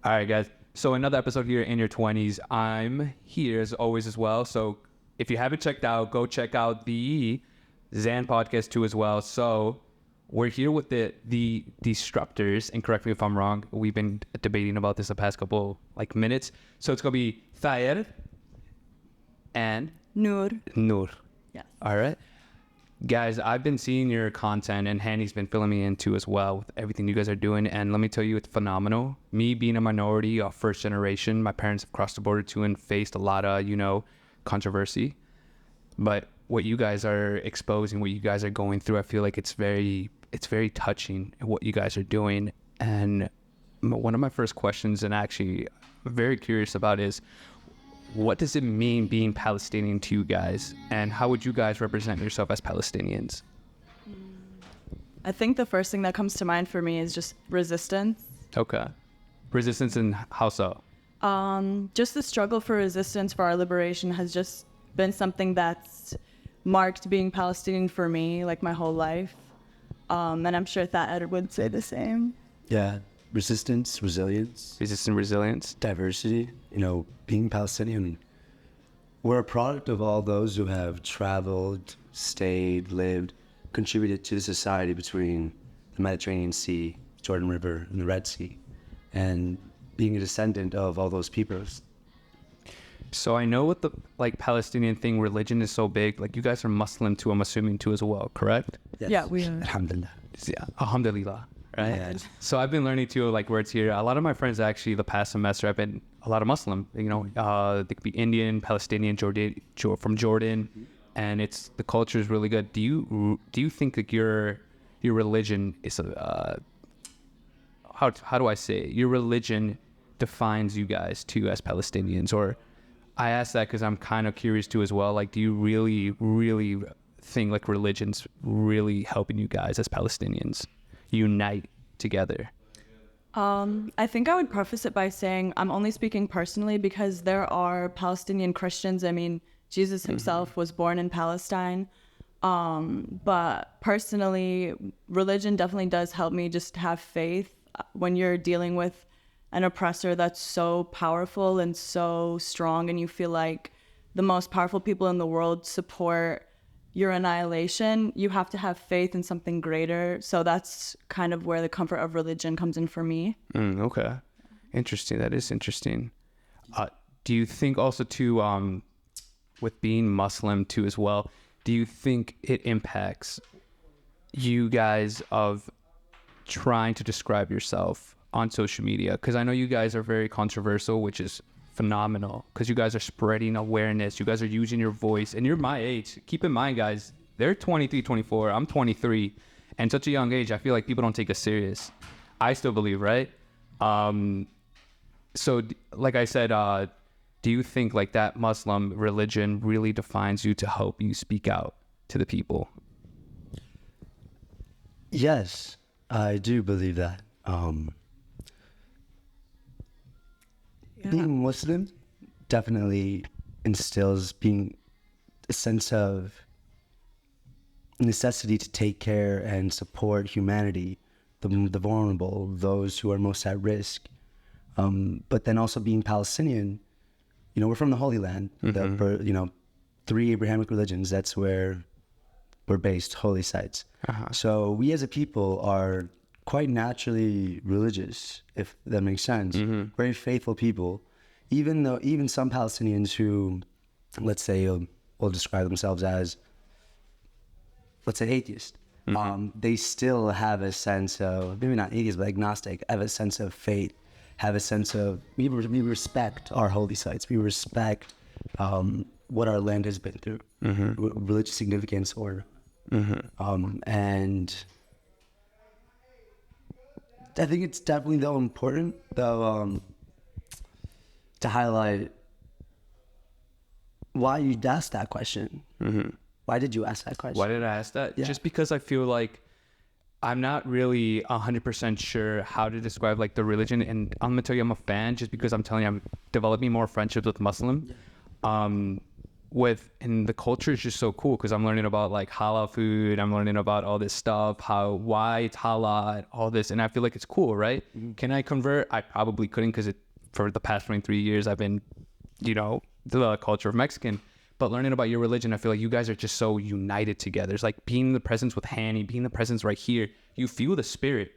All right, guys. So another episode here in your 20s. I'm here as always as well. So if you haven't checked out, go check out the Zan podcast too as well. So we're here with the disruptors, and correct me if I'm wrong. We've been debating about this the past couple minutes. So it's gonna be Thayer and Noor. Yes. All right. Guys, I've been seeing your content, and Hanny's been filling me in too as well with everything you guys are doing. And let me tell you, it's phenomenal. Me being a minority, a first generation, my parents have crossed the border too and faced a lot of, controversy. But what you guys are exposing, what you guys are going through, I feel like it's very touching what you guys are doing. And one of my first questions, and actually I'm very curious about, is what does it mean being Palestinian to you guys, and how would you guys represent yourself as Palestinians? I think the first thing that comes to mind for me is just resistance. Okay. Resistance, and how so? Just the struggle for resistance for our liberation has just been something that's marked being Palestinian for me, like my whole life. And I'm sure that Ed would say the same. Yeah, resistance, resilience, diversity. Being Palestinian, we're a product of all those who have traveled, stayed, lived, contributed to the society between the Mediterranean Sea, Jordan River, and the Red Sea, and being a descendant of all those peoples. So I know with the Palestinian thing, religion is so big. You guys are Muslim too, I'm assuming too as well, correct? Yes. Yeah, we are. Alhamdulillah. Yeah, alhamdulillah. Right. Yeah. So I've been learning too, words here. A lot of my friends actually, the past semester, I've been a lot of Muslim. They could be Indian, Palestinian, from Jordan, and the culture is really good. Do you think that your religion is how do I say it? Your religion defines you guys too as Palestinians? Or I ask that because I'm kind of curious too as well. Do you really think religion's really helping you guys as Palestinians unite together? I think I would preface it by saying I'm only speaking personally because there are Palestinian Christians. I mean, Jesus himself was born in Palestine. But personally, religion definitely does help me just have faith when you're dealing with an oppressor that's so powerful and so strong, and you feel like the most powerful people in the world support your annihilation. You have to have faith in something greater. So that's kind of where the comfort of religion comes in for me. Okay. Interesting. That is interesting. Do you think also too, with being Muslim too as well, do you think it impacts you guys of trying to describe yourself on social media? Because I know you guys are very controversial, which is phenomenal, because you guys are spreading awareness. You guys are using your voice, and you're my age. Keep in mind, guys, they're 23, 24. I'm 23, and such a young age, I feel like people don't take us serious. I still believe, right? So like I said, do you think that Muslim religion really defines you to help you speak out to the people? Yes, I do believe that. Being Muslim definitely instills a sense of necessity to take care and support humanity, the vulnerable, those who are most at risk. But then also being Palestinian, we're from the Holy Land, the 3 Abrahamic religions. That's where we're based, holy sites. So we as a people are quite naturally religious, if that makes sense. Very faithful people. Even some Palestinians who, let's say, will describe themselves as, let's say, atheist, they still have a sense of, maybe not atheist, but agnostic, have a sense of faith, have a sense of, we respect our holy sites. We respect what our land has been through, religious significance, or, and I think it's definitely important to highlight why you asked that question. Why did you ask that question? Why did I ask that? Yeah. Just because I feel like I'm not really 100% sure how to describe the religion, and I'm gonna tell you I'm a fan just because I'm telling you I'm developing more friendships with Muslim. and the culture is just so cool because I'm learning about like halal food. I'm learning about all this stuff, why it's halal, and all this. And I feel like it's cool, right? Can I convert? I probably couldn't because for the past 23 years, I've been, the culture of Mexican. But learning about your religion, I feel like you guys are just so united together. It's like being in the presence with Hanny, being in the presence right here. You feel the spirit,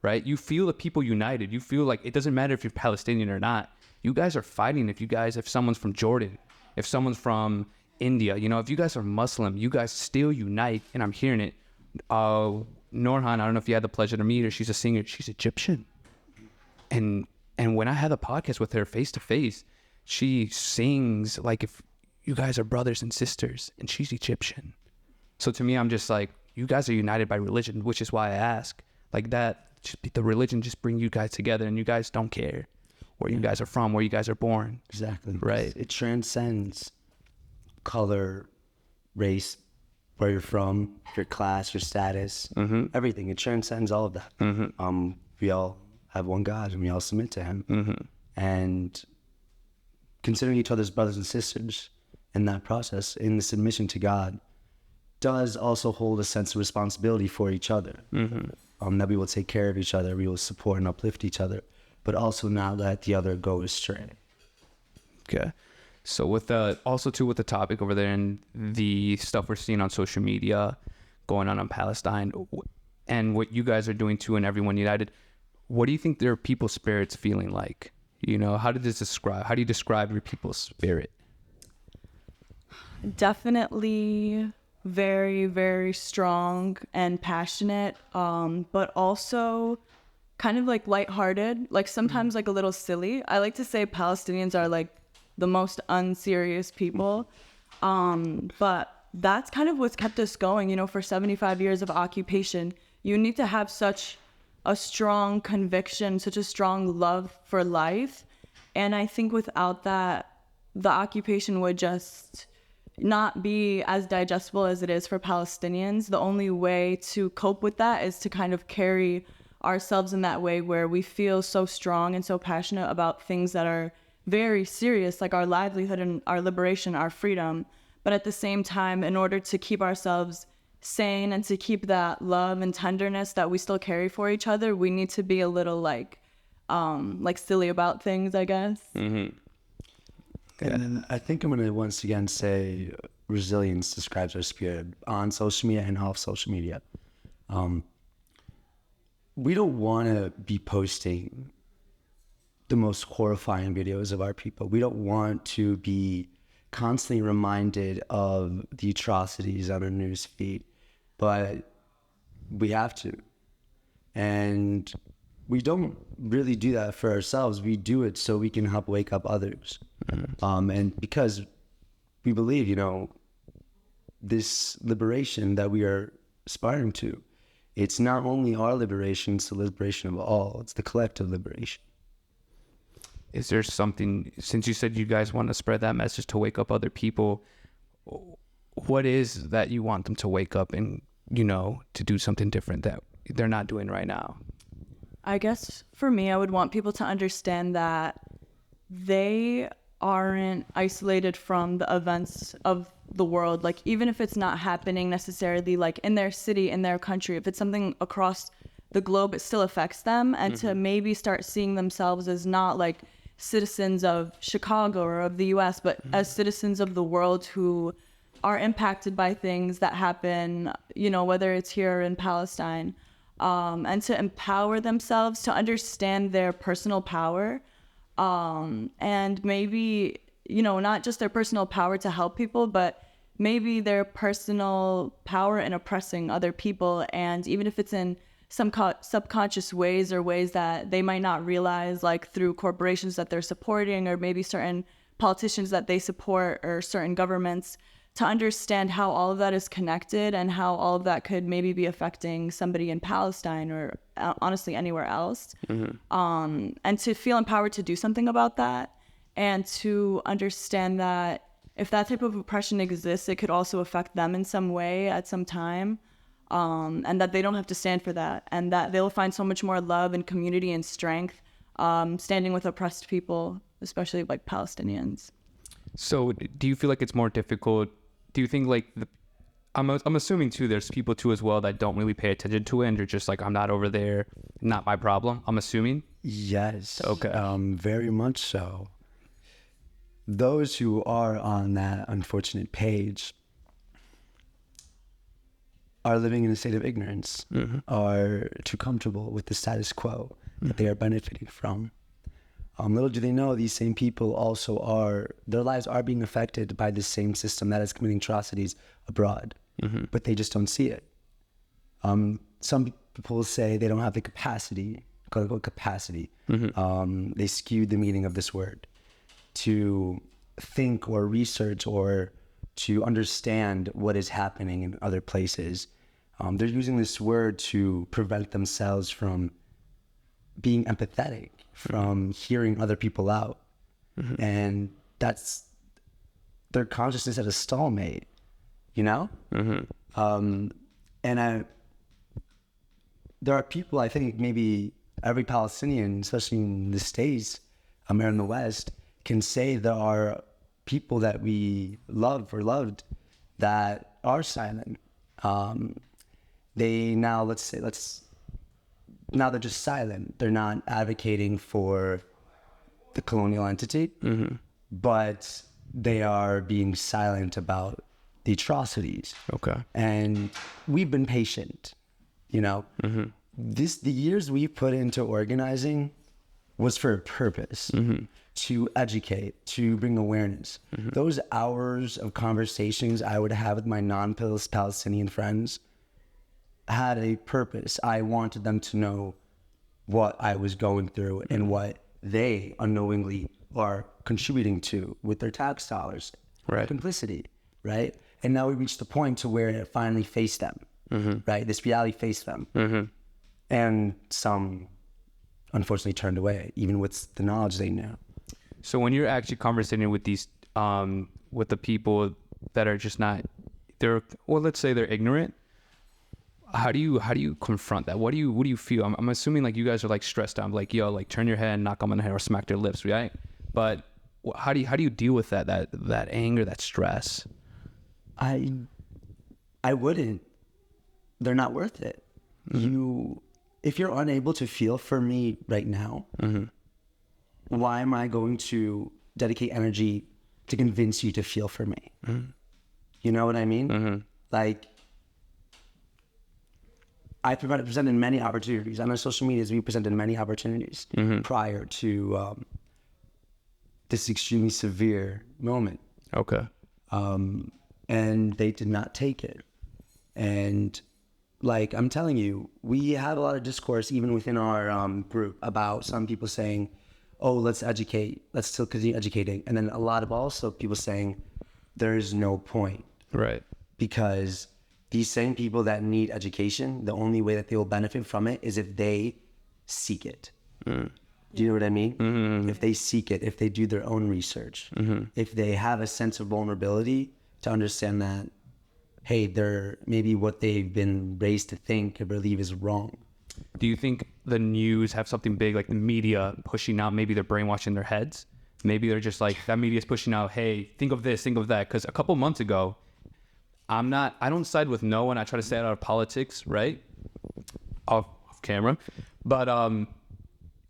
right? You feel the people united. You feel like it doesn't matter if you're Palestinian or not. You guys are fighting. If someone's from Jordan, if someone's from India, if you guys are Muslim, you guys still unite. And I'm hearing it. Norhan, I don't know if you had the pleasure to meet her. She's a singer. She's Egyptian. And when I had the podcast with her face to face, she sings like if you guys are brothers and sisters, and she's Egyptian. So to me, I'm just like, you guys are united by religion, which is why I ask. Like that, the religion just bring you guys together, and you guys don't care where you guys are from, where you guys are born. Exactly. Right. It transcends color, race, where you're from, your class, your status, everything. It transcends all of that. We all have one God, and we all submit to Him. And considering each other's brothers and sisters in that process, in the submission to God, does also hold a sense of responsibility for each other. That we will take care of each other, we will support and uplift each other, but also not let the other go astray. Okay. So with the topic over there and the stuff we're seeing on social media going on in Palestine, and what you guys are doing too, and everyone united, what do you think their people's spirits feeling like? How do you describe your people's spirit? Definitely very, very strong and passionate, but also kind of like lighthearted, like sometimes like a little silly. I like to say Palestinians are like the most unserious people, but that's kind of what's kept us going, for 75 years of occupation. You need to have such a strong conviction, such a strong love for life, and I think without that, the occupation would just not be as digestible as it is for Palestinians. The only way to cope with that is to kind of carry ourselves in that way where we feel so strong and so passionate about things that are very serious, like our livelihood and our liberation, our freedom. But at the same time, in order to keep ourselves sane and to keep that love and tenderness that we still carry for each other, we need to be a little like silly about things, I guess. And I think I'm going to once again say resilience describes our spirit on social media and off social media. We don't want to be posting the most horrifying videos of our people. We don't want to be constantly reminded of the atrocities on our news feed, but we have to. And we don't really do that for ourselves. We do it so we can help wake up others. And because we believe, this liberation that we are aspiring to, it's not only our liberation, it's the liberation of all. It's the collective liberation. Is there something, since you said you guys want to spread that message to wake up other people, what is that you want them to wake up and, to do something different that they're not doing right now? I guess for me, I would want people to understand that they aren't isolated from the events of the world. Like, even if it's not happening necessarily like in their city, in their country, if it's something across the globe, it still affects them. And to maybe start seeing themselves as not like citizens of Chicago or of the US, but as citizens of the world who are impacted by things that happen, whether it's here or in Palestine. And to empower themselves, to understand their personal power, and maybe, not just their personal power to help people, but maybe their personal power in oppressing other people. And even if it's in some subconscious ways or ways that they might not realize, like through corporations that they're supporting, or maybe certain politicians that they support, or certain governments, to understand how all of that is connected and how all of that could maybe be affecting somebody in Palestine or honestly anywhere else. And to feel empowered to do something about that, and to understand that if that type of oppression exists, it could also affect them in some way at some time, and that they don't have to stand for that, and that they'll find so much more love and community and strength standing with oppressed people, especially like Palestinians. So do you feel like it's more difficult? Do you think like I'm assuming too, there's people too as well that don't really pay attention to it and they're just like, I'm not over there, not my problem. I'm assuming. Yes. Okay. Very much so. Those who are on that unfortunate page are living in a state of ignorance, are too comfortable with the status quo that they are benefiting from. Little do they know, these same people also their lives are being affected by the same system that is committing atrocities abroad, but they just don't see it. Some people say they don't have the capacity, quote unquote capacity. They skewed the meaning of this word to think or research or to understand what is happening in other places. They're using this word to prevent themselves from being empathetic, from hearing other people out. And that's their consciousness at a stalemate, you know? There are people, I think maybe every Palestinian, especially in the States, or in the West, can say there are people that we love or loved that are silent. Now they're just silent. They're not advocating for the colonial entity, but they are being silent about the atrocities. Okay. And we've been patient, you know. The years we put into organizing was for a purpose, to educate, to bring awareness. Those hours of conversations I would have with my non-Palestinian friends had a purpose. I wanted them to know what I was going through and what they unknowingly are contributing to with their tax dollars. Right. Complicity, right? And now we reached the point to where it finally faced them, right? This reality faced them. And some unfortunately turned away, even with the knowledge they knew. So when you're actually conversating with these, with the people that are just not, let's say they're ignorant, how do you confront that? What do you feel? I'm assuming like you guys are like stressed out, like, yo, like turn your head and knock them on the head or smack their lips, right? But how do you deal with that anger, that stress? I wouldn't. They're not worth it. If you're unable to feel for me right now, why am I going to dedicate energy to convince you to feel for me? You know what I mean? Like, I presented many opportunities. On our social medias, we presented many opportunities prior to this extremely severe moment. Okay. And they did not take it. And like, I'm telling you, we had a lot of discourse even within our group about some people saying, oh, let's still continue educating. And then a lot of also people saying, there's no point. Right. Because these same people that need education, the only way that they will benefit from it is if they seek it. Do you know what I mean? If they seek it, if they do their own research, if they have a sense of vulnerability to understand that, hey, maybe what they've been raised to think or believe is wrong. Do you think the news have something big, like the media pushing out, maybe they're brainwashing their heads? Maybe they're just like, that media is pushing out, hey, think of this, think of that. Because a couple months ago, I don't side with no one. I try to stay out of politics, right? Off camera. But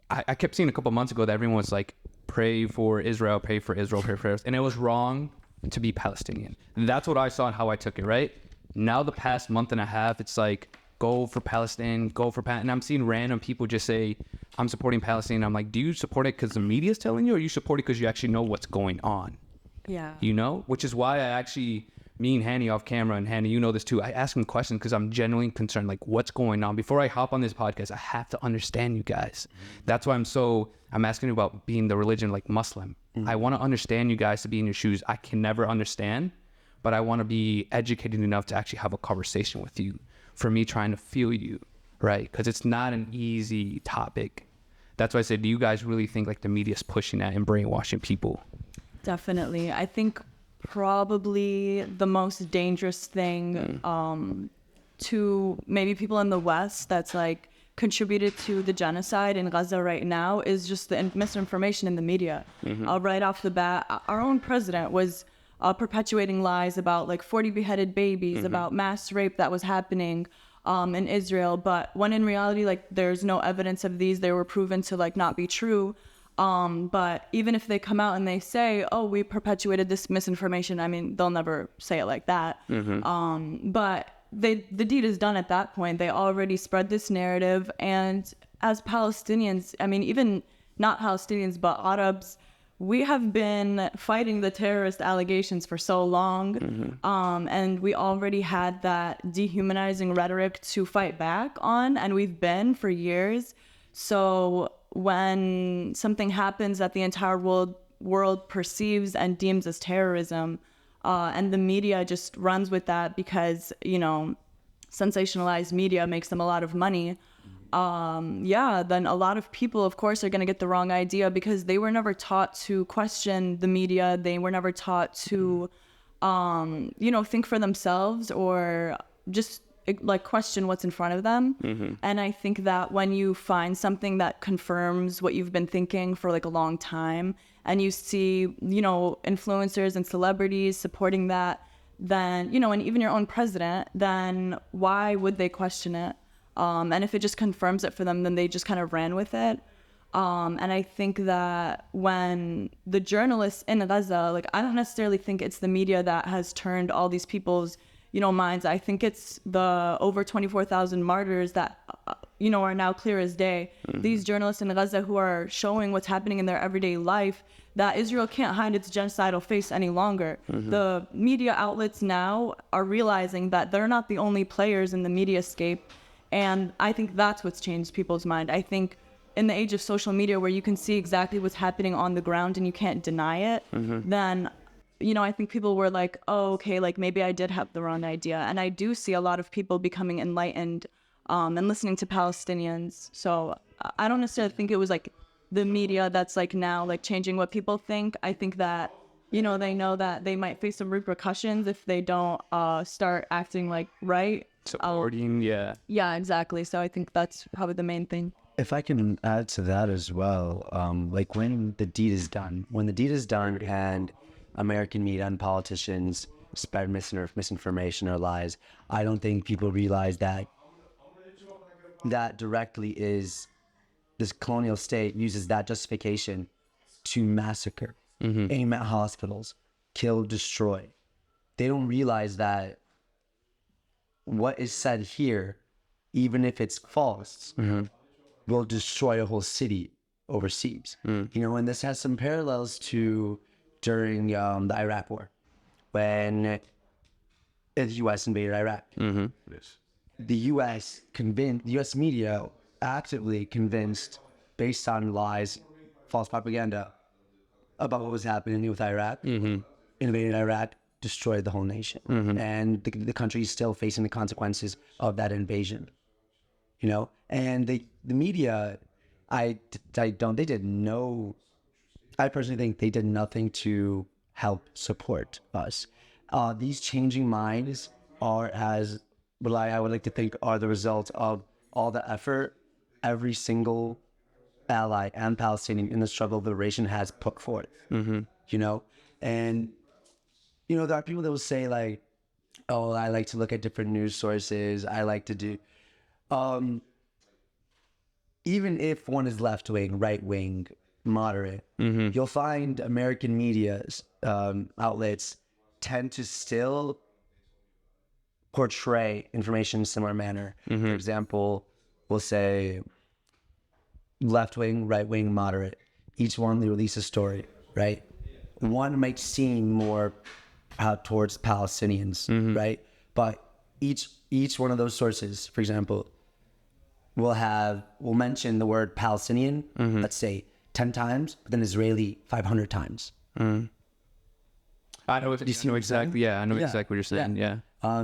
I kept seeing a couple months ago that everyone was like, pray for Israel, pray for Israel, pray for Israel. And it was wrong to be Palestinian. And that's what I saw and how I took it, right? Now the past month and a half, it's like, go for Palestine, and I'm seeing random people just say, I'm supporting Palestine. I'm like, do you support it because the media's telling you, or you support it because you actually know what's going on? Yeah. You know? Which is why me and Hanny off camera, and Hanny, you know this too, I ask him questions because I'm genuinely concerned, like, what's going on? Before I hop on this podcast, I have to understand you guys. That's why I'm asking you about being the religion, like Muslim. I want to understand you guys to be in your shoes. I can never understand, but I want to be educated enough to actually have a conversation with you, for me trying to feel you, right? Because it's not an easy topic. That's why I said, do you guys really think like the media's pushing that and brainwashing people? Definitely. I think probably the most dangerous thing to maybe people in the West that's like contributed to the genocide in Gaza right now is just the misinformation in the media. Right off the bat, our own president was perpetuating lies about like 40 beheaded babies, about mass rape that was happening in Israel. But when in reality, like there's no evidence of these, they were proven to like not be true. But even if they come out and they say, oh, we perpetuated this misinformation, I mean, they'll never say it like that. But the deed is done at that point. They already spread this narrative. And as Palestinians, I mean, even not Palestinians, but Arabs, we have been fighting the terrorist allegations for so long. And we already had that dehumanizing rhetoric to fight back on, and we've been for years. So when something happens that the entire world perceives and deems as terrorism, and the media just runs with that because, you know, sensationalized media makes them a lot of money, then a lot of people, of course, are going to get the wrong idea because they were never taught to question the media. They were never taught to, think for themselves or just like question what's in front of them. And I think that when you find something that confirms what you've been thinking for like a long time, and you see, influencers and celebrities supporting that, then, and even your own president, then why would they question it? And if it just confirms it for them, then they just kind of ran with it. And I think that when the journalists in Gaza, like, I don't necessarily think it's the media that has turned all these people's, minds. I think it's the over 24,000 martyrs that, are now clear as day. These journalists in Gaza who are showing what's happening in their everyday life, that Israel can't hide its genocidal face any longer. The media outlets now are realizing that they're not the only players in the mediascape. And I think that's what's changed people's mind. I think in the age of social media where you can see exactly what's happening on the ground and you can't deny it, then, I think people were like, oh, okay, like maybe I did have the wrong idea. And I do see a lot of people becoming enlightened and listening to Palestinians. So I don't necessarily think it was like the media that's like now like changing what people think. I think that, they know that they might face some repercussions if they don't start acting like right. Supporting, yeah. Yeah, exactly. So I think that's probably the main thing. If I can add to that as well, like when the deed is done and American media and politicians spread misinformation or lies, I don't think people realize that directly is this colonial state uses that justification to massacre, aim at hospitals, kill, destroy. They don't realize that what is said here, even if it's false, will destroy a whole city overseas. And this has some parallels to during the Iraq War, when the U.S. invaded Iraq. The U.S. media actively convinced, based on lies, false propaganda, about what was happening with Iraq, invaded Iraq, destroyed the whole nation. And the country is still facing the consequences of that invasion. And the media, I personally think they did nothing to help support us. These changing minds are, as I would like to think, are the result of all the effort every single ally and Palestinian in the struggle of liberation has put forth. And there are people that will say like, oh, I like to look at different news sources. I like to do, even if one is left wing, right wing, moderate, you'll find American media outlets tend to still portray information in a similar manner. For example, we'll say left wing, right wing, moderate. Each one they release a story, right? One might seem more towards Palestinians, right? But each one of those sources, for example, will mention the word Palestinian, let's say 10 times, but then Israeli 500 times. I know exactly what you're saying. Yeah.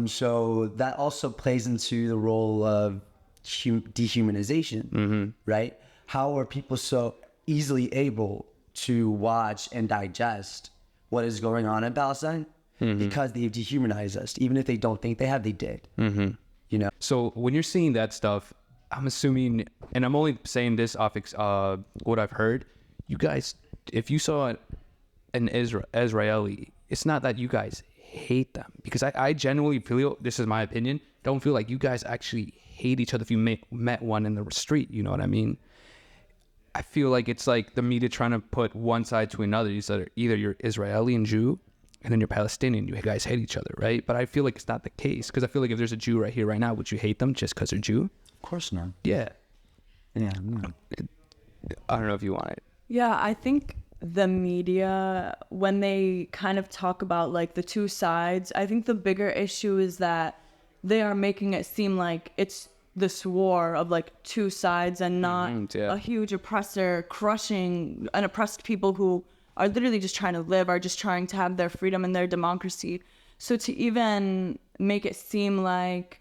So that also plays into the role of dehumanization, right? How are people so easily able to watch and digest what is going on in Palestine? Because they've dehumanized us. Even if they don't think they have, they did. So when you're seeing that stuff, I'm assuming, and I'm only saying this off what I've heard. You guys, if you saw an Israeli, it's not that you guys hate them, because I genuinely feel, this is my opinion, don't feel like you guys actually hate each other if you met one in the street. You know what I mean? I feel like it's like the media trying to put one side to another. Either you're Israeli and Jew, and then you're Palestinian. You guys hate each other, right? But I feel like it's not the case, because I feel like if there's a Jew right here, right now, would you hate them just because they're Jew? Of course not. Yeah. Yeah. No. I don't know if you want it. Yeah, I think the media, when they kind of talk about like the two sides, I think the bigger issue is that they are making it seem like it's this war of like two sides and not a huge oppressor crushing an oppressed people who are literally just trying to live, are just trying to have their freedom and their democracy. So to even make it seem like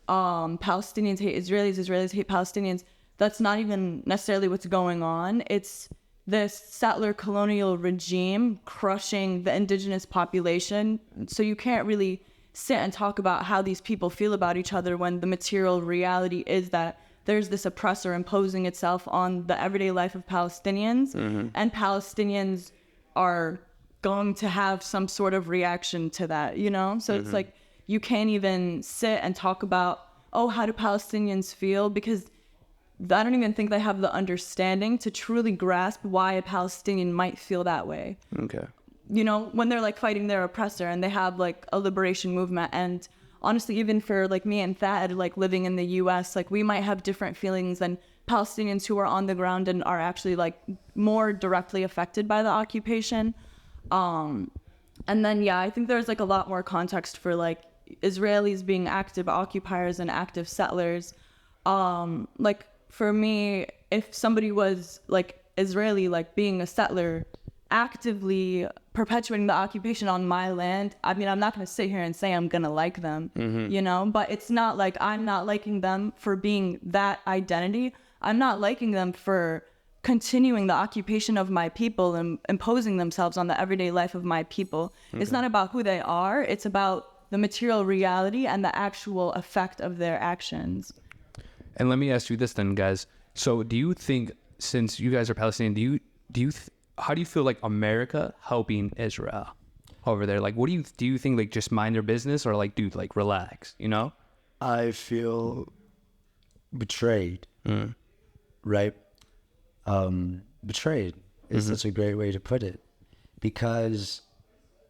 Palestinians hate Israelis, Israelis hate Palestinians, that's not even necessarily what's going on. It's this settler colonial regime crushing the indigenous population. So you can't really sit and talk about how these people feel about each other when the material reality is that there's this oppressor imposing itself on the everyday life of Palestinians, and Palestinians are going to have some sort of reaction to that, you know? So it's like, you can't even sit and talk about, oh, how do Palestinians feel? Because I don't even think they have the understanding to truly grasp why a Palestinian might feel that way. Okay. You know, when they're like fighting their oppressor and they have like a liberation movement. And honestly, even for like me and Thad, like living in the US, like we might have different feelings than Palestinians who are on the ground and are actually like more directly affected by the occupation. And then, yeah, I think there's like a lot more context for like Israelis being active occupiers and active settlers. Like for me, if somebody was like Israeli, like being a settler, actively perpetuating the occupation on my land, I mean, I'm not going to sit here and say I'm going to like them, you know, but it's not like I'm not liking them for being that identity. I'm not liking them for continuing the occupation of my people and imposing themselves on the everyday life of my people. Okay. It's not about who they are. It's about the material reality and the actual effect of their actions. And let me ask you this then, guys. So do you think, since you guys are Palestinian, how do you feel like America helping Israel over there? Like, what do you think, like, just mind their business, or like, dude, like, relax, you know? I feel betrayed, right? Betrayed is such a great way to put it, because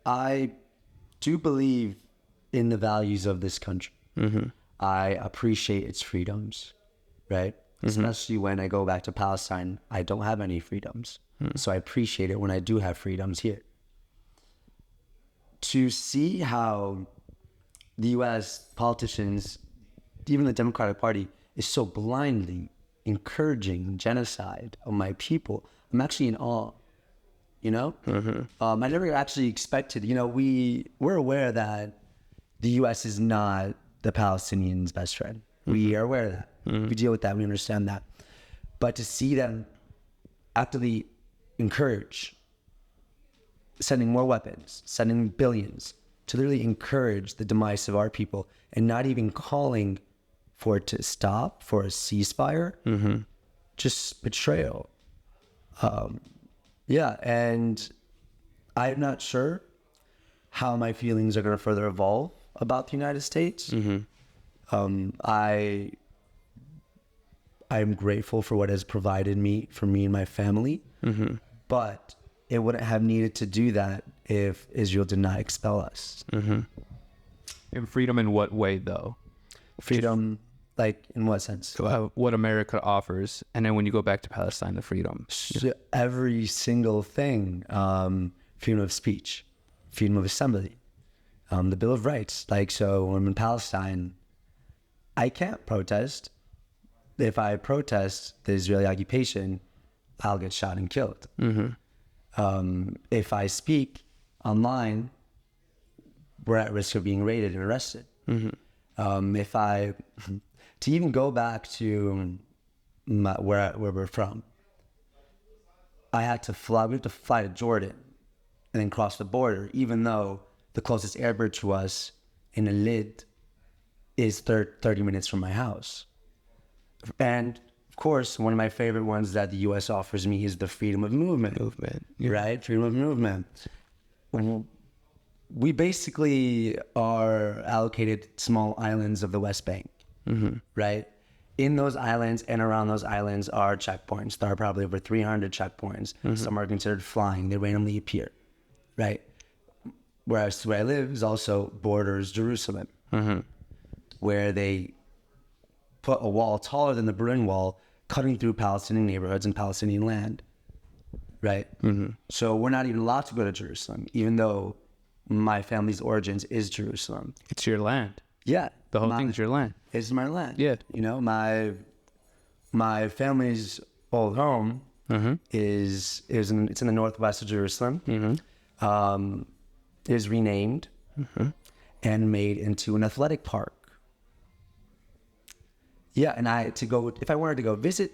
I do believe in the values of this country. I appreciate its freedoms, right? Especially when I go back to Palestine, I don't have any freedoms. So I appreciate it when I do have freedoms here. To see how the U.S. politicians, even the Democratic Party, is so blindly encouraging genocide of my people, I'm actually in awe, you know? I never actually expected, you know, we're aware that the U.S. is not the Palestinians' best friend. We are aware of that. We deal with that. We understand that. But to see them actively encourage sending more weapons, sending billions to literally encourage the demise of our people, and not even calling for it to stop, for a ceasefire, just betrayal. Yeah, and I'm not sure how my feelings are going to further evolve about the United States. I'm grateful for what has provided for me and my family, but it wouldn't have needed to do that if Israel did not expel us. And freedom in what way, though? Freedom, like, in what sense? So, what America offers, and then when you go back to Palestine, the freedom. So every single thing, freedom of speech, freedom of assembly, the Bill of Rights. Like, so when I'm in Palestine, I can't protest. If I protest the Israeli occupation, I'll get shot and killed. If I speak online, we're at risk of being raided and arrested. If I, to even go back to where we're from, we have to fly to Jordan and then cross the border, even though the closest airport to us in a lid is 30 minutes from my house. And of course, one of my favorite ones that the U.S. offers me is the freedom of movement. Right? Freedom of movement. We basically are allocated small islands of the West Bank, right? In those islands and around those islands are checkpoints. There are probably over 300 checkpoints. Some are considered flying. They randomly appear, right? Whereas where I live is also borders Jerusalem, where they put a wall taller than the Berlin Wall, cutting through Palestinian neighborhoods and Palestinian land, right? So we're not even allowed to go to Jerusalem, even though my family's origins is Jerusalem. It's your land. Yeah. The whole thing's your land. It's my land. Yeah. You know, my family's old home it's in the northwest of Jerusalem. Is renamed and made into an athletic park. Yeah, and if I wanted to go visit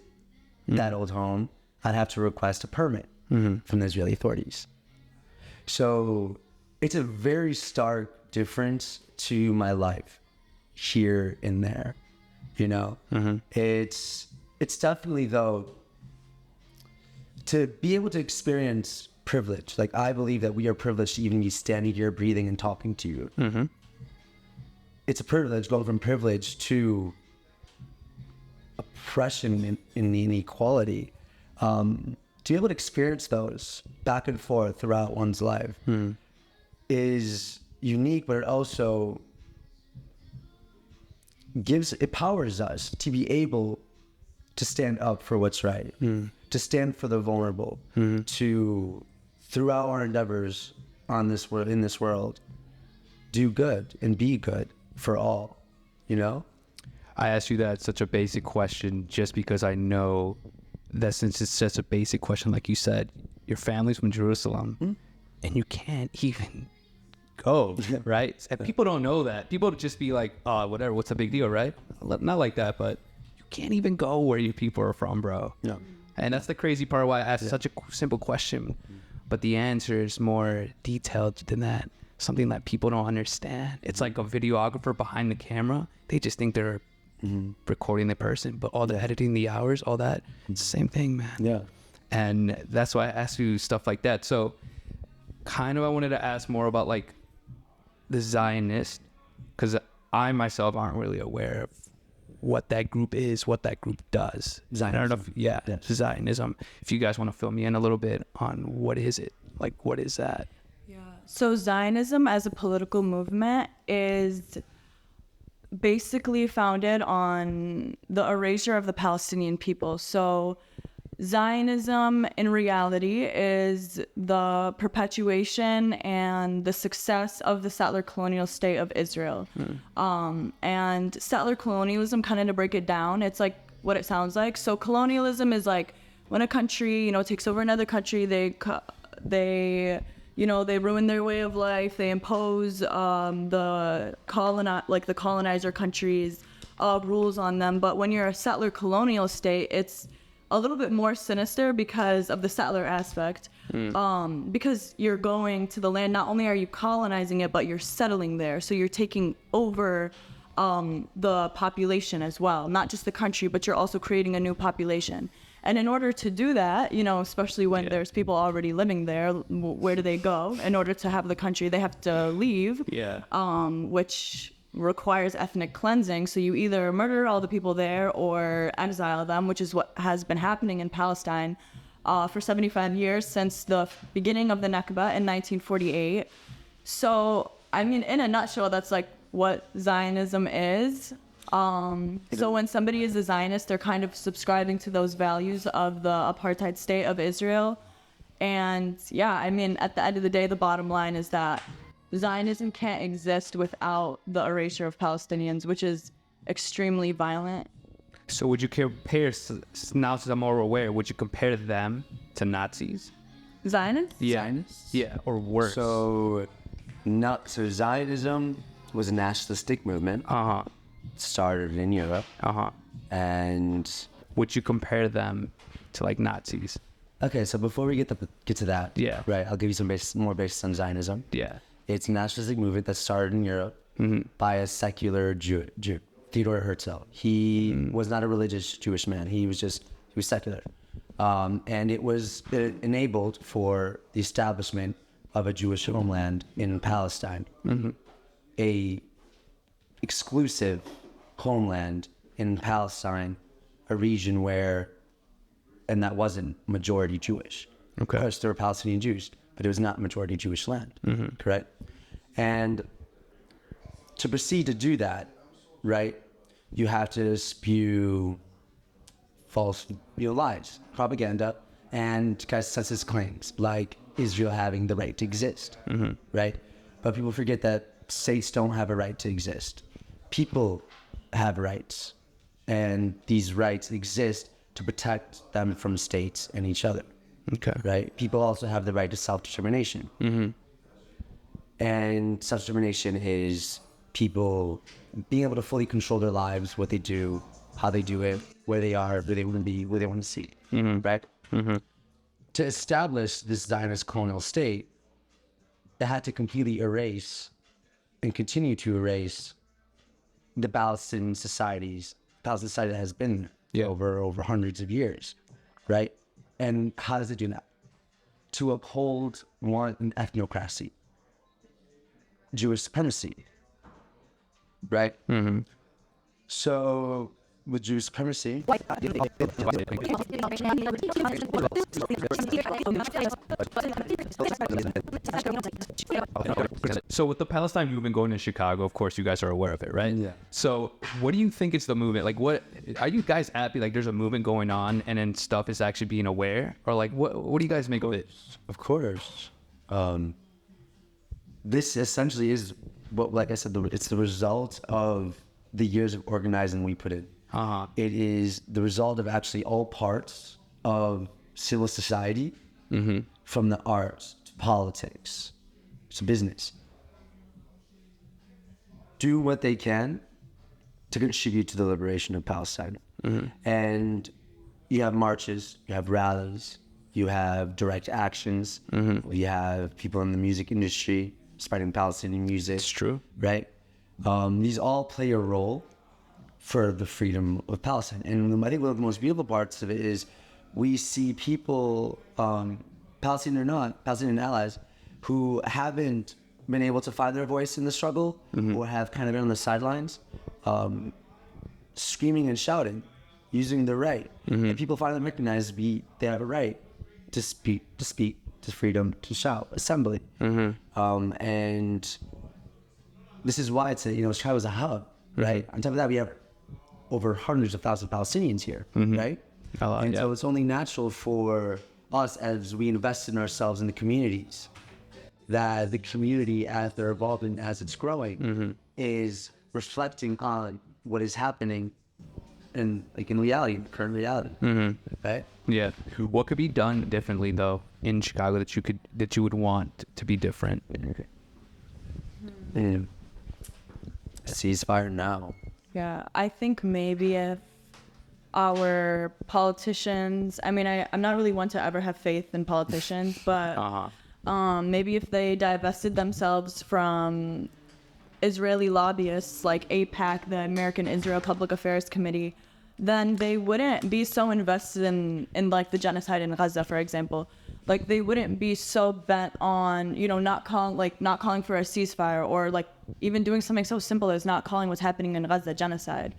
that old home, I'd have to request a permit from the Israeli authorities. So it's a very stark difference to my life here and there, you know? It's definitely, though, to be able to experience privilege. Like, I believe that we are privileged to even be standing here, breathing and talking to you. It's a privilege, going from privilege to oppression and inequality. To be able to experience those back and forth throughout one's life is unique, but it also empowers us to be able to stand up for what's right, to stand for the vulnerable, to, throughout our endeavors in this world, do good and be good for all, you know? I asked you that such a basic question just because I know that since it's such a basic question, like you said, your family's from Jerusalem and you can't even go, right? And people don't know that. People just be like, oh, whatever, what's the big deal, right? Not like that, but you can't even go where your people are from, bro. Yeah. And that's the crazy part why I asked such a simple question. But the answer is more detailed than that. Something that people don't understand. It's like a videographer behind the camera. They just think they're recording the person, but all the editing, the hours, all that, it's the same thing, man. Yeah. And that's why I asked you stuff like that. So kind of I wanted to ask more about like the Zionist, because I myself aren't really aware of what that group is, what that group does. Zionism. I don't know if, Zionism. If you guys want to fill me in a little bit on what is it? Like, what is that? Yeah. So Zionism as a political movement is basically founded on the erasure of the Palestinian people. So Zionism in reality is the perpetuation and the success of the settler colonial state of Israel. And settler colonialism, kind of to break it down, it's like what it sounds like. So colonialism is like when a country, takes over another country, they ruin their way of life. They impose the colonizer countries' rules on them. But when you're a settler colonial state, it's a little bit more sinister because of the settler aspect. Because you're going to the land, not only are you colonizing it, but you're settling there. So you're taking over the population as well, not just the country, but you're also creating a new population. And in order to do that, especially when there's people already living there, where do they go? In order to have the country, they have to leave, which requires ethnic cleansing. So you either murder all the people there or exile them, which is what has been happening in Palestine for 75 years since the beginning of the Nakba in 1948. So, in a nutshell, that's like what Zionism is. So when somebody is a Zionist, they're kind of subscribing to those values of the apartheid state of Israel. And at the end of the day, the bottom line is that Zionism can't exist without the erasure of Palestinians, which is extremely violent. So would you compare, now since I'm more aware, would you compare them to Nazis? Zionists? Yeah. Zionists? Yeah, or worse. So Zionism was a nationalistic movement. Started in Europe. And would you compare them to like Nazis? Okay, so before we get to that, right, I'll give you some more based on Zionism. Yeah. It's a nationalistic movement that started in Europe by a secular Jew. Theodore Herzl. He was not a religious Jewish man. He was secular. And it enabled for the establishment of a Jewish homeland in Palestine, a exclusive homeland in Palestine, a region where, and that wasn't majority Jewish. Okay. Of course, there were Palestinian Jews, but it was not majority Jewish land, correct? And to proceed to do that, right, you have to spew false, lies, propaganda, and kind of census claims, like Israel having the right to exist, right? But people forget that states don't have a right to exist. People have rights, and these rights exist to protect them from states and each other. Okay. Right? People also have the right to self-determination. And self-determination is people being able to fully control their lives, what they do, how they do it, where they are, where they want to be, where they want to see. Right? To establish this Zionist colonial state, it had to completely erase and continue to erase the Palestinian society that has been over hundreds of years, right? And how does it do that? To uphold an ethnocracy, Jewish supremacy, right? So with Jewish supremacy, so with the Palestine movement going to Chicago, of course, you guys are aware of it, right? Yeah. So what do you think is the movement? Like, what are you guys happy? Like, there's a movement going on, and then stuff is actually being aware, or like, what do you guys make of it? of course, this essentially is what, like I said, it's the result of the years of organizing we put in. It is the result of actually all parts of civil society, from the arts to politics to business, do what they can to contribute to the liberation of Palestine. And you have marches, you have rallies, you have direct actions, you have people in the music industry spreading Palestinian music. It's true. Right? These all play a role for the freedom of Palestine. And I think one of the most beautiful parts of it is we see people, Palestinian or not, Palestinian allies, who haven't been able to find their voice in the struggle, or have kind of been on the sidelines, screaming and shouting, using their right. And people finally recognize they have a right to speak, to freedom, to shout, assembly. And this is why Chicago is a hub, right? On top of that, we have over hundreds of thousands of Palestinians here, right? So it's only natural for us, as we invest in ourselves in the communities, that the community, as they're evolving, as it's growing, is reflecting on what is happening in reality, current reality, right? Yeah. What could be done differently though in Chicago that you would want to be different? Ceasefire now. Yeah, I think maybe if our politicians, I'm not really one to ever have faith in politicians, but maybe if they divested themselves from Israeli lobbyists like AIPAC, the American Israel Public Affairs Committee, then they wouldn't be so invested in like the genocide in Gaza, for example. Like they wouldn't be so bent on, not calling for a ceasefire, or like even doing something so simple as not calling what's happening in Gaza genocide.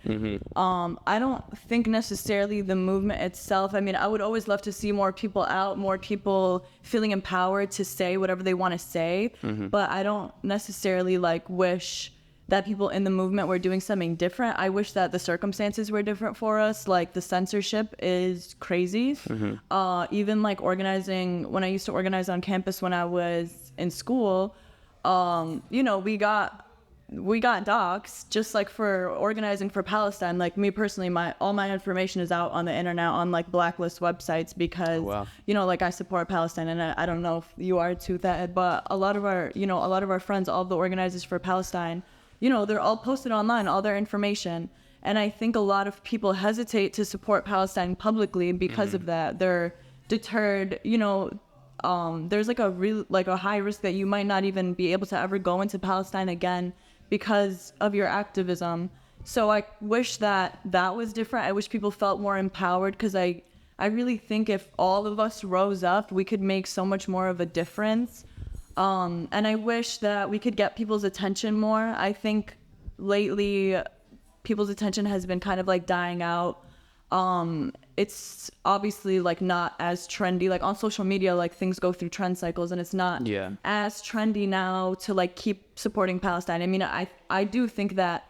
I don't think necessarily the movement itself. I would always love to see more people out, more people feeling empowered to say whatever they want to say. But I don't necessarily wish that people in the movement were doing something different. I wish that the circumstances were different for us. Like the censorship is crazy. Even organizing, when I used to organize on campus when I was in school, we got docs just for organizing for Palestine. Like me personally, all my information is out on the internet on blacklist websites because, I support Palestine, and I don't know if you are too, that, but a lot of our friends, all of the organizers for Palestine, they're all posted online, all their information. And I think a lot of people hesitate to support Palestine publicly because of that. They're deterred, there's a high risk that you might not even be able to ever go into Palestine again because of your activism. So I wish that was different. I wish people felt more empowered, because I really think if all of us rose up, we could make so much more of a difference. And I wish that we could get people's attention more. I think lately people's attention has been kind of like dying out. It's obviously like not as trendy, like on social media, like things go through trend cycles, and it's not as trendy now to like keep supporting Palestine. I mean, I do think that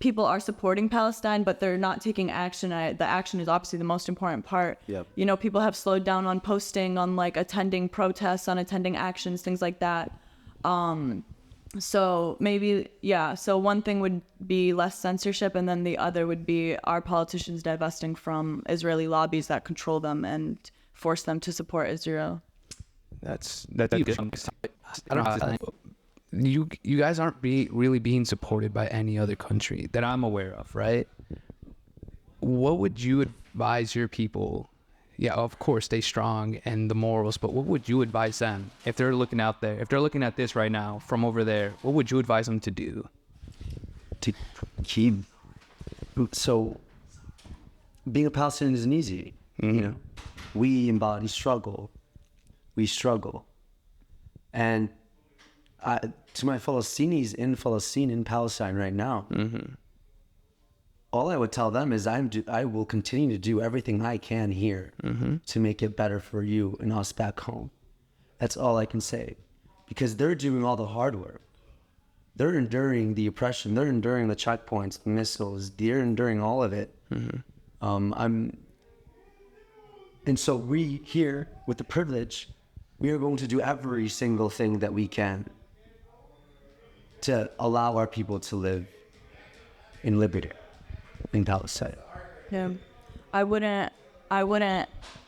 people are supporting Palestine, but they're not taking action. The action is obviously the most important part. Yep. You know, people have slowed down on posting, on like attending protests, on attending actions, things like that. So maybe, so one thing would be less censorship, and then the other would be our politicians divesting from Israeli lobbies that control them and force them to support Israel. That's good. I don't know. You guys aren't really being supported by any other country that I'm aware of, right? What would you advise your people? Yeah, of course, stay strong and the morals, but what would you advise them if they're looking out there? If they're looking at this right now from over there, what would you advise them to do? To keep. So, being a Palestinian isn't easy. You know, we embody struggle. We struggle, and to my fellow Sunnis in Palestine, in Palestine right now, all I would tell them is I will continue to do everything I can here to make it better for you and us back home. That's all I can say, because they're doing all the hard work. They're enduring the oppression. They're enduring the checkpoints, the missiles. They're enduring all of it. And so we here, with the privilege, we are going to do every single thing that we can to allow our people to live in liberty in Palestine. Yeah, I wouldn't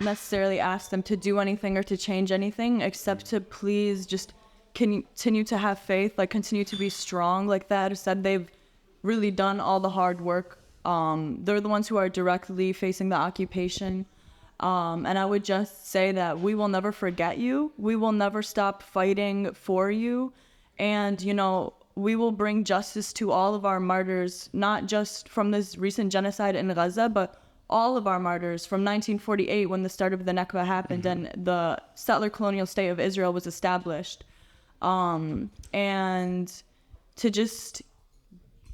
necessarily ask them to do anything or to change anything, except to please just continue to have faith, like continue to be strong. Like that said, they've really done all the hard work. They're the ones who are directly facing the occupation. And I would just say that we will never forget you. We will never stop fighting for you. And, you know, we will bring justice to all of our martyrs, not just from this recent genocide in Gaza, but all of our martyrs from 1948, when the start of the Nakba happened and the settler colonial state of Israel was established. And to just,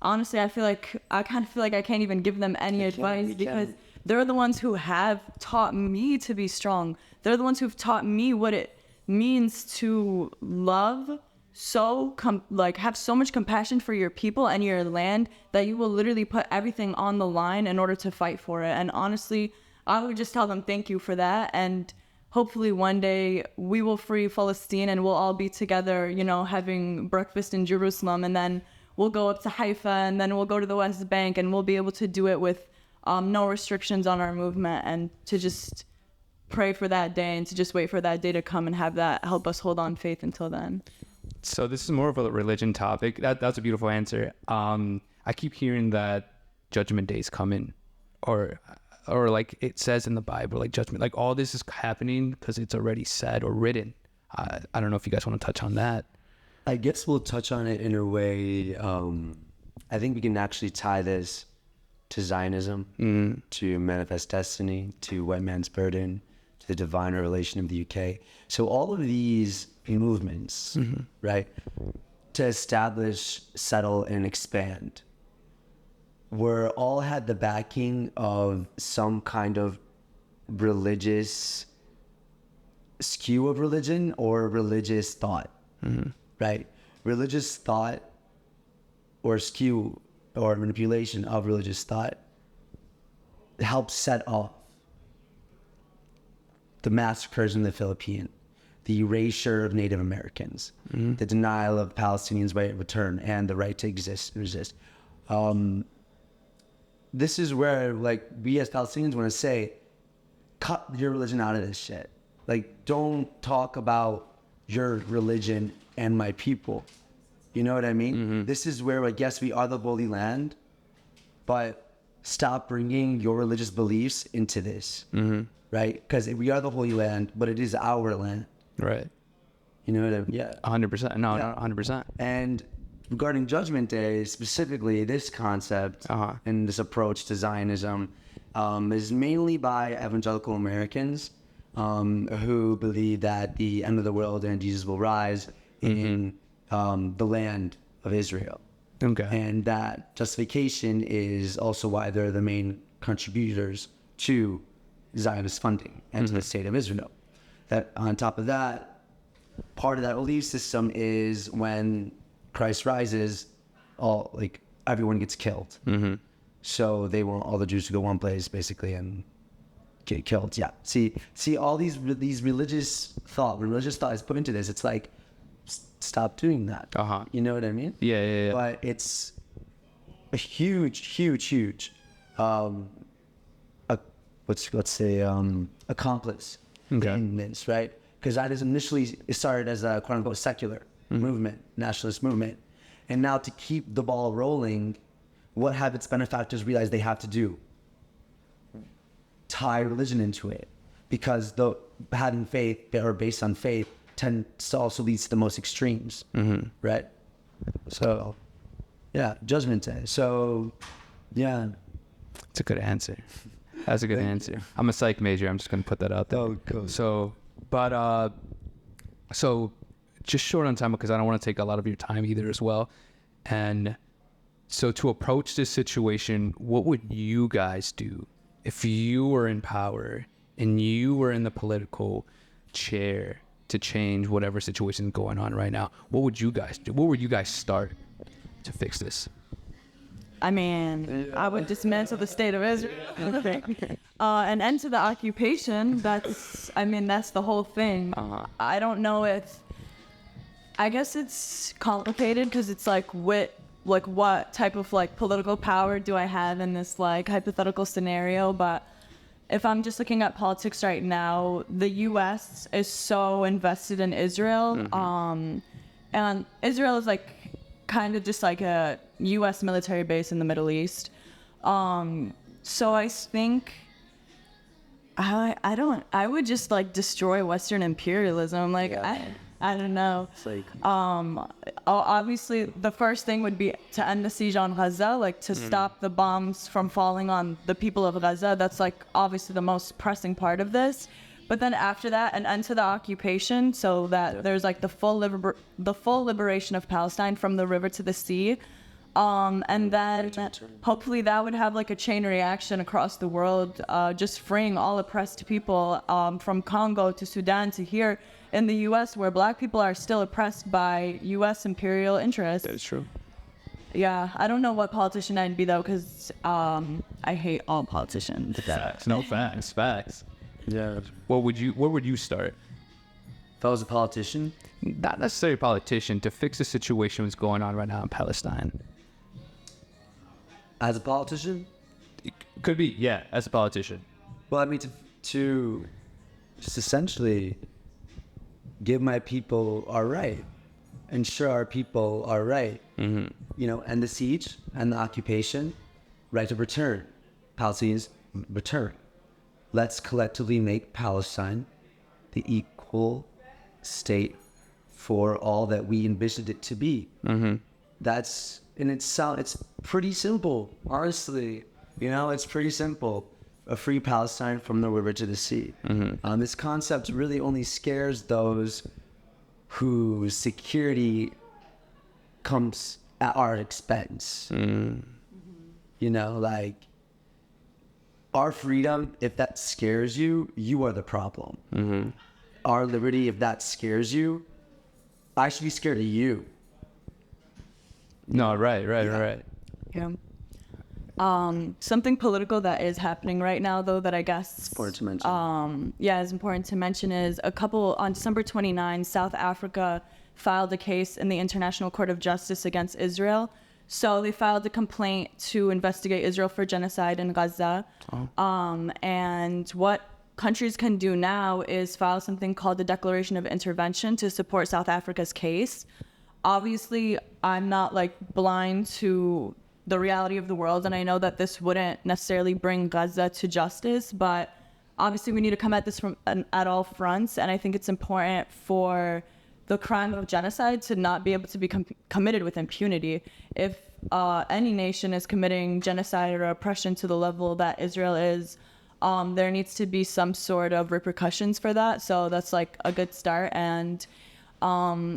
honestly, I kind of feel like I can't even give them any advice, because they're the ones who have taught me to be strong. They're the ones who've taught me what it means to love, have so much compassion for your people and your land that you will literally put everything on the line in order to fight for it. And honestly, I would just tell them thank you for that. And hopefully one day we will free Palestine and we'll all be together, you know, having breakfast in Jerusalem, and then we'll go up to Haifa, and then we'll go to the West Bank, and we'll be able to do it with no restrictions on our movement, and to just pray for that day and to just wait for that day to come and have that help us hold on faith until then. So this is more of a religion topic. That's a beautiful answer. I keep hearing that Judgment Day is coming, or like it says in the Bible, like judgment, like all this is happening because it's already said or written. I don't know if you guys want to touch on that. I guess we'll touch on it in a way. I think we can actually tie this to Zionism, to Manifest Destiny, to White Man's Burden, to the Divine Revelation of the UK. So all of these movements, right, to establish, settle, and expand, all had the backing of some kind of religious skew of religion or religious thought, right? Religious thought or skew or manipulation of religious thought helped set off the massacres in the Philippines, the erasure of Native Americans, the denial of Palestinians' right of return and the right to exist and resist. This is where, like, we as Palestinians want to say, cut your religion out of this shit. Like, don't talk about your religion and my people. You know what I mean? This is where, like, yes, we are the Holy Land, but stop bringing your religious beliefs into this, right? Because we are the Holy Land, but it is our land. Right. You know what I mean? Yeah. 100%. No, Yeah. 100%. And regarding Judgment Day, specifically this concept and this approach to Zionism is mainly by evangelical Americans who believe that the end of the world and Jesus will rise in the land of Israel. Okay. And that justification is also why they're the main contributors to Zionist funding and to the state of Israel. That on top of that, part of that belief system is when Christ rises, everyone gets killed. So they want all the Jews to go one place basically and get killed. Yeah. See all these religious thought is put into this. It's like, stop doing that. You know what I mean? Yeah. But it's a huge accomplice in this, right? Because that is initially started as a quote unquote secular movement, nationalist movement. And now to keep the ball rolling, what have its benefactors realized they have to do? Tie religion into it. Because having faith or based on faith tends to also lead to the most extremes, right? So, yeah, Judgment Day. So, yeah. It's a good answer. That's a good answer. I'm a psych major. I'm just going to put that out there. Oh, cool. So just short on time because I don't want to take a lot of your time either as well. And so to approach this situation, what would you guys do if you were in power and you were in the political chair to change whatever situation is going on right now? What would you guys do? Where would you guys start to fix this? I mean, I would dismantle the state of Israel and end to the occupation. That's the whole thing. I don't know I guess it's complicated because it's what type of political power do I have in this hypothetical scenario? But if I'm just looking at politics right now, the U.S. is so invested in Israel, and Israel is kind of just a U.S. military base in the Middle East. So I think I would just destroy Western imperialism. I don't know. It's Obviously the first thing would be to end the siege on Gaza, to stop the bombs from falling on the people of Gaza. That's obviously the most pressing part of this. But then after that, an end to the occupation, so that there's the full liberation of Palestine from the river to the sea. And then hopefully that would have a chain reaction across the world, just freeing all oppressed people from Congo to Sudan to here in the U.S. where Black people are still oppressed by U.S. imperial interests. That is true. Yeah, I don't know what politician I'd be though, because I hate all politicians. Facts. No facts. Facts. Yeah. Where would you start? If I was a politician? Not necessarily a politician, to fix the situation that's going on right now in Palestine. As a politician? It could be, yeah, as a politician. Well, I mean, to just essentially give my people our right, ensure our people are right, end the siege and the occupation, right of return, Palestinians return. Let's collectively make Palestine the equal state for all that we envisioned it to be. It's pretty simple, honestly. It's pretty simple. A free Palestine from the river to the sea. This concept really only scares those whose security comes at our expense. Our freedom, if that scares you, you are the problem. Our liberty, if that scares you, I should be scared of you. No, right. Yeah. Something political that is happening right now, though, that I guess It's important to mention. is important to mention is on December 29, South Africa filed a case in the International Court of Justice against Israel. So they filed a complaint to investigate Israel for genocide in Gaza. And what countries can do now is file something called the Declaration of Intervention to support South Africa's case. Obviously, I'm not blind to the reality of the world, and I know that this wouldn't necessarily bring Gaza to justice, but obviously we need to come at this at all fronts, and I think it's important for the crime of genocide to not be able to be committed with impunity. If any nation is committing genocide or oppression to the level that Israel is, there needs to be some sort of repercussions for that. So that's like a good start. And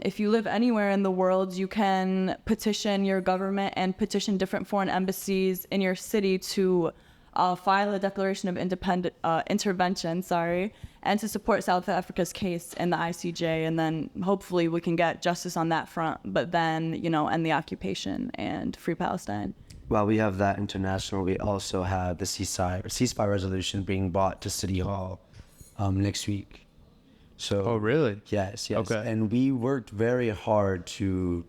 if you live anywhere in the world, you can petition your government and petition different foreign embassies in your city to file a declaration of intervention, and to support South Africa's case in the ICJ, and then hopefully we can get justice on that front, but then, end the occupation and free Palestine. While we have that international, we also have the ceasefire resolution being brought to City Hall next week. So, Oh, really? Yes. Okay. And we worked very hard to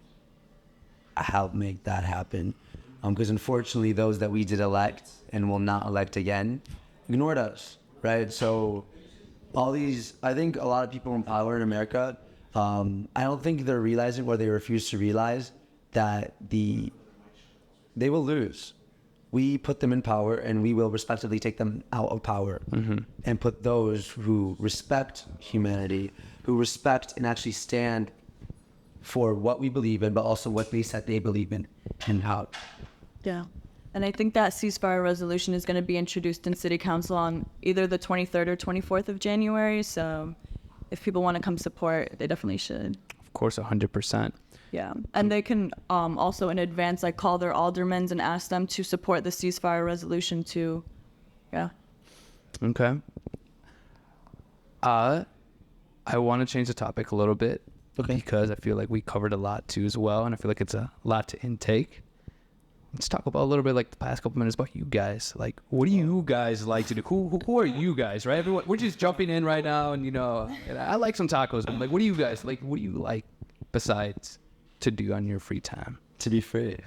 help make that happen. Because unfortunately, those that we did elect and will not elect again ignored us, right? So I think a lot of people in power in America, I don't think they're realizing, or they refuse to realize, that they will lose. We put them in power, and we will respectively take them out of power, and put those who respect humanity, who respect and actually stand for what we believe in, but also what they said they believe in, and out. Yeah. And I think that ceasefire resolution is going to be introduced in City Council on either the 23rd or 24th of January. So if people want to come support, they definitely should. Of course, 100%. Yeah. And they can also in advance call their aldermen and ask them to support the ceasefire resolution too. Yeah. Okay. I want to change the topic a little bit, because I feel like we covered a lot too as well, and I feel like it's a lot to intake. Let's talk about a little bit, like, the past couple minutes about you guys. Like, what do you guys like to do? Who are you guys, right? Everyone, we're just jumping in right now, and and I like some tacos. But like, what do you guys like? What do you like besides to do on your free time? To be free.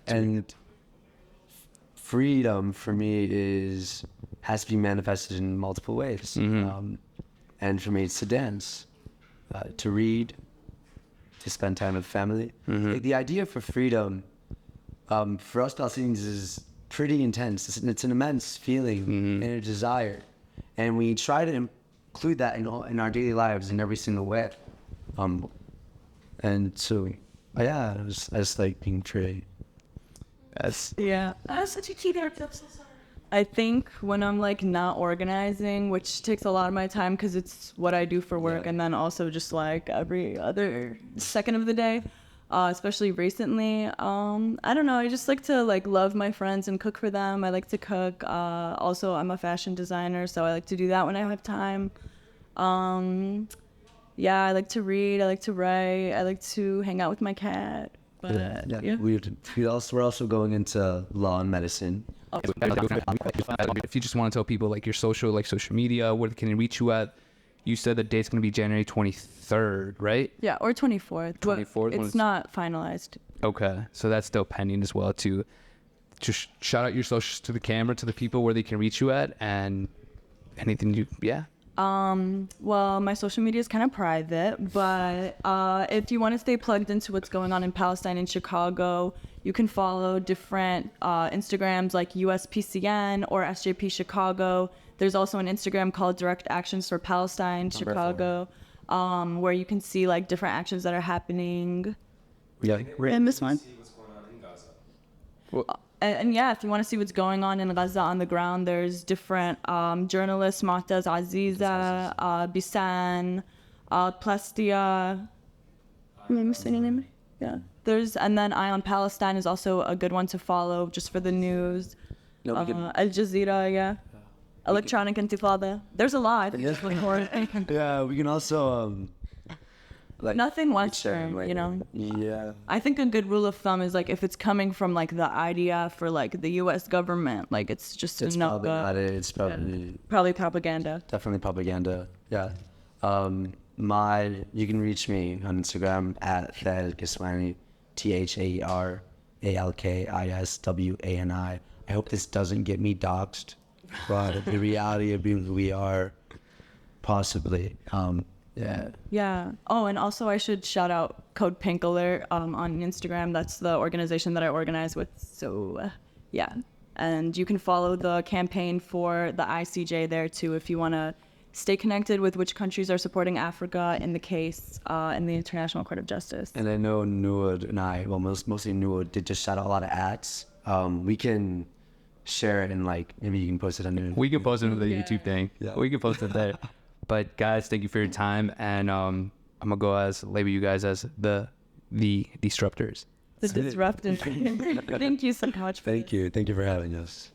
And freedom for me has to be manifested in multiple ways. And for me, it's to dance, to read, to spend time with family. Like, the idea for freedom, for us Palestinians, is pretty intense. It's an immense feeling and a desire, and we try to include that in our daily lives in every single way. And so, yeah, I just like being free. Yeah. That's such a key there. I think when I'm not organizing, which takes a lot of my time because it's what I do for work, and then also just every other second of the day. Especially recently, I don't know, I just like to love my friends and cook for them. I like to cook. Also, I'm a fashion designer, so I like to do that when I have time. Yeah, I like to read, I like to write, I like to hang out with my cat. But yeah. We're also going into law and medicine. If you just want to tell people your social media, where can they reach you at? You said the date's going to be January 23rd, right? Yeah, or 24th. 24th? It's not finalized. Okay, so that's still pending as well, too. Just shout out your socials to the camera, to the people where they can reach you at, and anything Well, my social media is kind of private, but if you want to stay plugged into what's going on in Palestine and Chicago, you can follow different Instagrams like USPCN or SJP Chicago. There's also an Instagram called Direct Actions for Palestine Chicago, where you can see different actions that are happening. Yeah, And this one. See what's going on in Gaza. And yeah, if you want to see what's going on in Gaza on the ground, there's different journalists, Mu'taz Aziza, Bisan, Plastia. Am I missing any name? Yeah. And then Eye on Palestine is also a good one to follow just for the news. Al Jazeera, yeah. Electronic Intifada. There's a lot. Yeah, we can also nothing Western, Yeah. I think a good rule of thumb is if it's coming from the IDF or the U.S. government, it's just It's a no probably go. not it. It's Probably propaganda. definitely propaganda. Yeah. You can reach me on Instagram at Thad Kiswani, TheAlkiswani. I hope this doesn't get me doxxed, but the reality of being who we are, possibly. Yeah. Oh, and also I should shout out Code Pink Alert on Instagram. That's the organization that I organize with. So, yeah. And you can follow the campaign for the ICJ there too if you want to stay connected with which countries are supporting Africa in the case in the International Court of Justice. And I know Nuad and I, well, mostly Nuad, did just shout out a lot of ads. We can share it and like maybe you can post it on there. We can post it on the YouTube thing. Yeah. We can post it there. But guys, thank you for your time, and I'm gonna go as label you guys as the disruptors. The disruptive. Thank you so much. Thank you for having us.